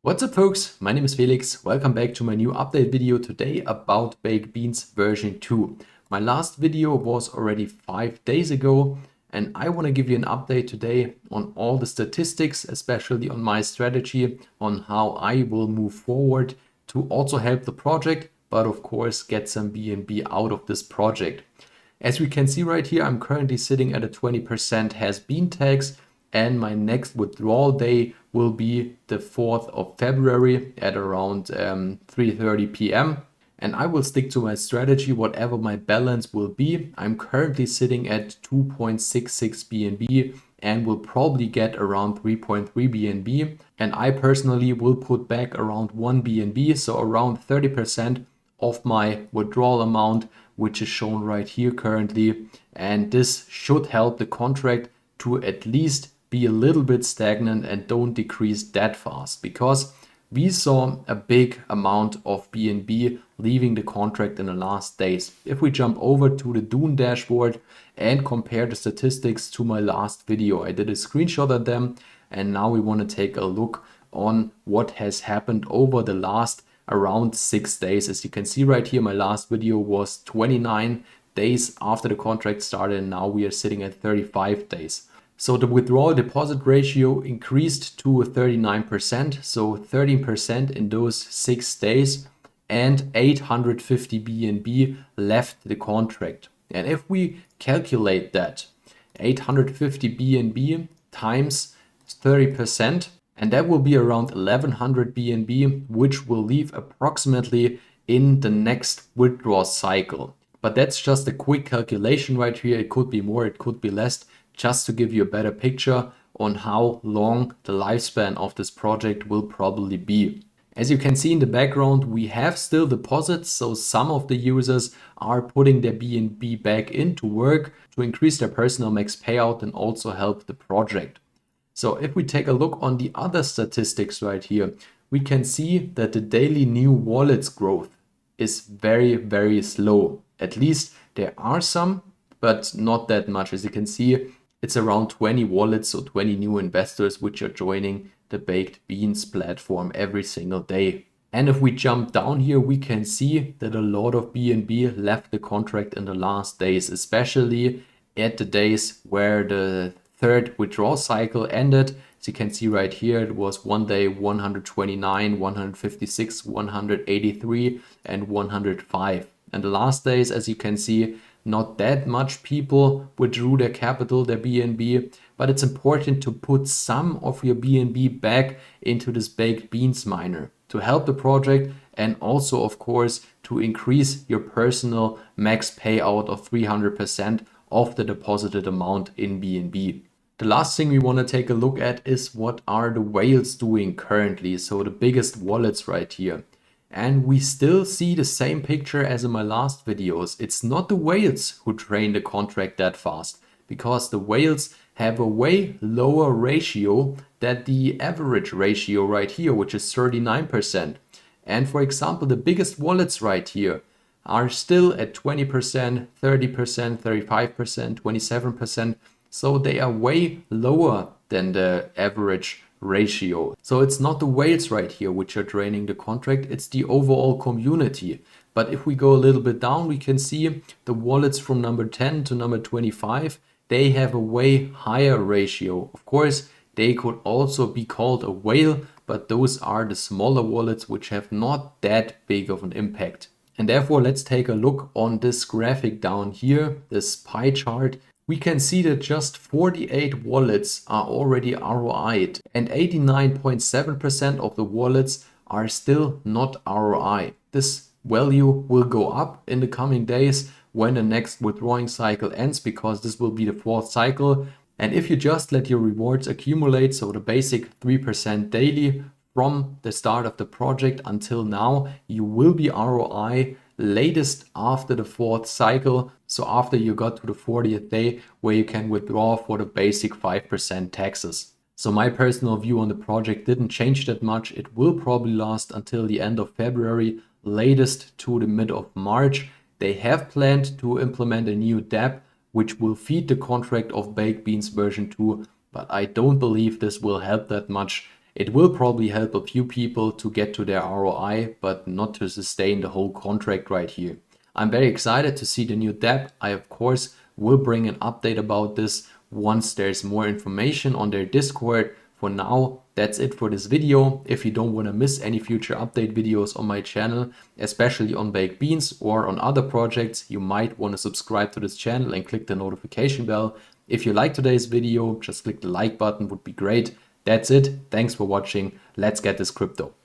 What's up folks, my name is Felix, welcome back to my new update video today about Baked Beans version 2. My last video was already 5 days ago and I want to give you an update today on all the statistics, especially on my strategy, on how I will move forward to also help the project, but of course get some BNB out of this project. As we can see right here, I'm currently sitting at a 20% has been tax, and my next withdrawal day will be the 4th of February at around 3:30 p.m. And I will stick to my strategy, whatever my balance will be. I'm currently sitting at 2.66 BNB and will probably get around 3.3 BNB. And I personally will put back around 1 BNB, so around 30% of my withdrawal amount, which is shown right here currently. And this should help the contract to at least be a little bit stagnant and don't decrease that fast, because we saw a big amount of BNB leaving the contract in the last days. If we jump over to the Dune dashboard and compare the statistics to my last video, I did a screenshot of them, and now we want to take a look on what has happened over the last around 6 days. As you can see right here, my last video was 29 days after the contract started, and now we are sitting at 35 days. So the withdrawal deposit ratio increased to 39%, so 13% in those 6 days, and 850 BNB left the contract. And if we calculate that, 850 BNB times 30%, and that will be around 1100 BNB, which will leave approximately in the next withdrawal cycle. But that's just a quick calculation right here. It could be more, it could be less, just to give you a better picture on how long the lifespan of this project will probably be. As you can see in the background, we have still deposits, so some of the users are putting their BNB back into work to increase their personal max payout and also help the project. So if we take a look on the other statistics right here, we can see that the daily new wallets growth is very, very slow. At least there are some, but not that much. As you can see, it's around 20 wallets, so 20 new investors which are joining the Baked Beans platform every single day. And if we jump down here, we can see that a lot of BNB left the contract in the last days, especially at the days where the third withdrawal cycle ended. As you can see right here, it was one day 129, 156, 183, and 105. And the last days, as you can see, not that much people withdrew their capital, their BNB, but it's important to put some of your BNB back into this Baked Beans miner to help the project, and also of course to increase your personal max payout of 300% of the deposited amount in BNB. The last thing we want to take a look at is what are the whales doing currently, so the biggest wallets right here. And we still see the same picture as in my last videos. It's not the whales who drain the contract that fast, because the whales have a way lower ratio than the average ratio right here, which is 39%. And for example, the biggest wallets right here are still at 20%, 30%, 35%, 27%. So they are way lower than the average ratio. So it's not the whales right here which are draining the contract, it's the overall community. But if we go a little bit down, we can see the wallets from number 10 to number 25, they have a way higher ratio. Of course, they could also be called a whale, but those are the smaller wallets which have not that big of an impact. And therefore, let's take a look on this graphic down here, this pie chart. We can see that just 48 wallets are already ROI'd, and 89.7% of the wallets are still not ROI. This value will go up in the coming days when the next withdrawing cycle ends, because this will be the 4th cycle. And if you just let your rewards accumulate, so the basic 3% daily from the start of the project until now, you will be ROI latest after the 4th cycle, so after you got to the 40th day where you can withdraw for the basic 5% taxes. So my personal view on the project didn't change that much. It will probably last until the end of February, latest to the mid of March. They have planned to implement a new dApp which will feed the contract of Baked Beans version 2, but I don't believe this will help that much, It will probably help a few people to get to their ROI, but not to sustain the whole contract right here. I'm very excited to see the new dApp. I, of course, will bring an update about this once there's more information on their Discord. For now, that's it for this video. If you don't want to miss any future update videos on my channel, especially on baked beans or on other projects, you might want to subscribe to this channel and click the notification bell. If you like today's video, just click the like button, would be great. That's it. Thanks for watching. Let's get this crypto.